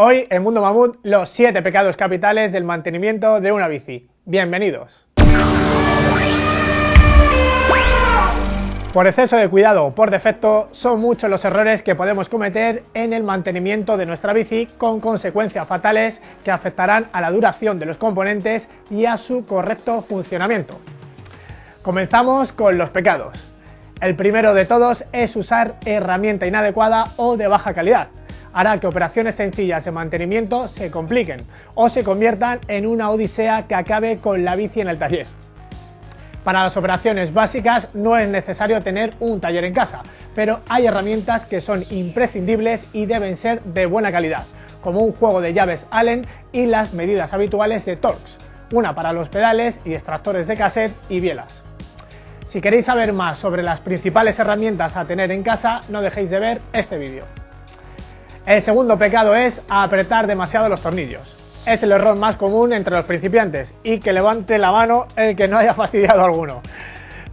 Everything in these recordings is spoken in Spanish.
Hoy en Mundo Mamut, los 7 pecados capitales del mantenimiento de una bici. Bienvenidos. Por exceso de cuidado o por defecto, son muchos los errores que podemos cometer en el mantenimiento de nuestra bici, con consecuencias fatales que afectarán a la duración de los componentes y a su correcto funcionamiento. Comenzamos con los pecados. El primero de todos es usar herramienta inadecuada o de baja calidad. Hará que operaciones sencillas de mantenimiento se compliquen o se conviertan en una odisea que acabe con la bici en el taller. Para las operaciones básicas no es necesario tener un taller en casa, pero hay herramientas que son imprescindibles y deben ser de buena calidad, como un juego de llaves Allen y las medidas habituales de Torx, una para los pedales y extractores de cassette y bielas. Si queréis saber más sobre las principales herramientas a tener en casa, no dejéis de ver este vídeo. El segundo pecado es apretar demasiado los tornillos. Es el error más común entre los principiantes, y que levante la mano el que no haya fastidiado alguno.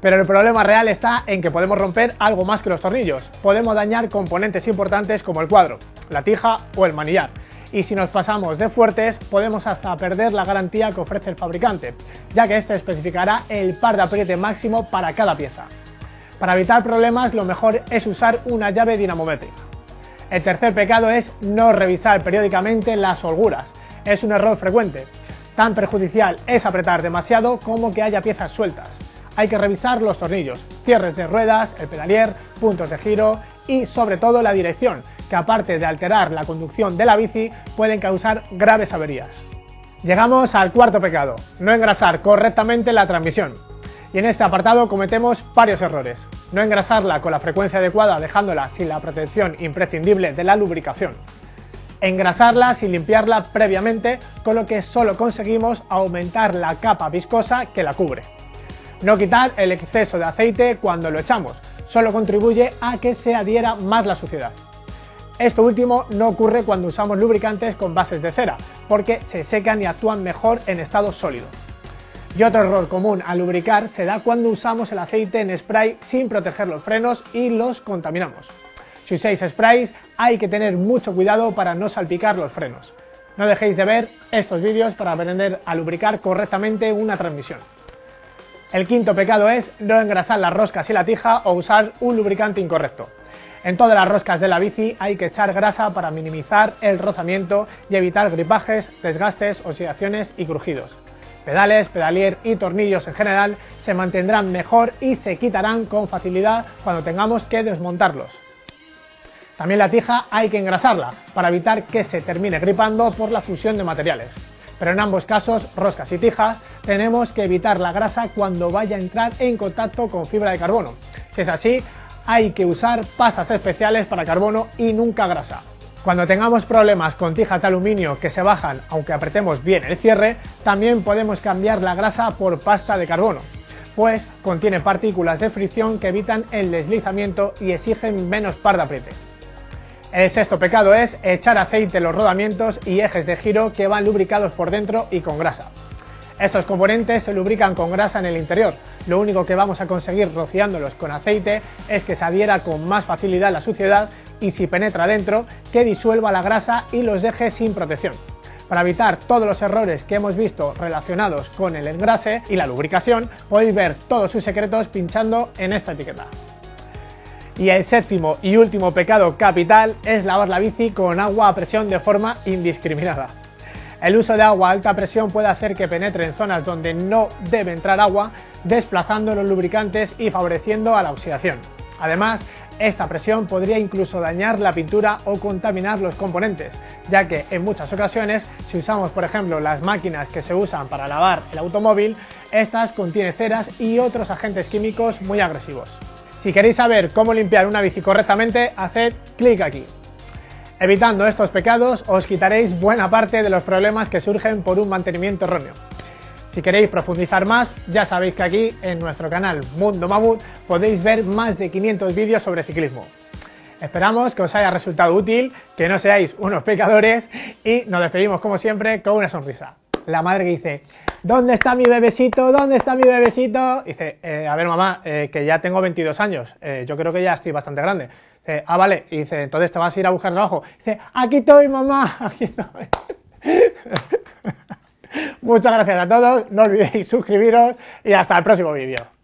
Pero el problema real está en que podemos romper algo más que los tornillos. Podemos dañar componentes importantes como el cuadro, la tija o el manillar. Y si nos pasamos de fuertes, podemos hasta perder la garantía que ofrece el fabricante, ya que este especificará el par de apriete máximo para cada pieza. Para evitar problemas, lo mejor es usar una llave dinamométrica. El tercer pecado es no revisar periódicamente las holguras. Es un error frecuente. Tan perjudicial es apretar demasiado como que haya piezas sueltas. Hay que revisar los tornillos, cierres de ruedas, el pedalier, puntos de giro y sobre todo la dirección, que aparte de alterar la conducción de la bici, pueden causar graves averías. Llegamos al cuarto pecado, no engrasar correctamente la transmisión. Y en este apartado cometemos varios errores. No engrasarla con la frecuencia adecuada, dejándola sin la protección imprescindible de la lubricación. Engrasarla sin limpiarla previamente, con lo que solo conseguimos aumentar la capa viscosa que la cubre. No quitar el exceso de aceite cuando lo echamos, solo contribuye a que se adhiera más la suciedad. Esto último no ocurre cuando usamos lubricantes con bases de cera, porque se secan y actúan mejor en estado sólido. Y otro error común al lubricar se da cuando usamos el aceite en spray sin proteger los frenos y los contaminamos. Si usáis sprays, hay que tener mucho cuidado para no salpicar los frenos. No dejéis de ver estos vídeos para aprender a lubricar correctamente una transmisión. El quinto pecado es no engrasar las roscas y la tija o usar un lubricante incorrecto. En todas las roscas de la bici hay que echar grasa para minimizar el rozamiento y evitar gripajes, desgastes, oxidaciones y crujidos. Pedales, pedalier y tornillos en general se mantendrán mejor y se quitarán con facilidad cuando tengamos que desmontarlos. También la tija hay que engrasarla para evitar que se termine gripando por la fusión de materiales. Pero en ambos casos, roscas y tijas, tenemos que evitar la grasa cuando vaya a entrar en contacto con fibra de carbono. Si es así, hay que usar pastas especiales para carbono y nunca grasa. Cuando tengamos problemas con tijas de aluminio que se bajan aunque apretemos bien el cierre, también podemos cambiar la grasa por pasta de carbono, pues contiene partículas de fricción que evitan el deslizamiento y exigen menos par de apriete. El sexto pecado es echar aceite en los rodamientos y ejes de giro que van lubricados por dentro y con grasa. Estos componentes se lubrican con grasa en el interior. Lo único que vamos a conseguir rociándolos con aceite es que se adhiera con más facilidad la suciedad y, si penetra dentro, que disuelva la grasa y los deje sin protección. Para evitar todos los errores que hemos visto relacionados con el engrase y la lubricación, podéis ver todos sus secretos pinchando en esta etiqueta. Y el séptimo y último pecado capital es lavar la bici con agua a presión de forma indiscriminada. El uso de agua a alta presión puede hacer que penetre en zonas donde no debe entrar agua, desplazando los lubricantes y favoreciendo a la oxidación. Además, esta presión podría incluso dañar la pintura o contaminar los componentes, ya que en muchas ocasiones, si usamos por ejemplo las máquinas que se usan para lavar el automóvil, estas contienen ceras y otros agentes químicos muy agresivos. Si queréis saber cómo limpiar una bici correctamente, haced clic aquí. Evitando estos pecados, os quitaréis buena parte de los problemas que surgen por un mantenimiento erróneo. Si queréis profundizar más, ya sabéis que aquí en nuestro canal Mundo Mamut podéis ver más de 500 vídeos sobre ciclismo. Esperamos que os haya resultado útil, que no seáis unos pecadores y nos despedimos como siempre con una sonrisa. La madre que dice: ¿dónde está mi bebecito? ¿Dónde está mi bebecito? Dice, a ver mamá, que ya tengo 22 años, yo creo que ya estoy bastante grande. Dice, ah, vale. Y dice, entonces te vas a ir a buscar trabajo. Dice, aquí estoy, mamá, aquí estoy. Muchas gracias a todos, no olvidéis suscribiros y hasta el próximo vídeo.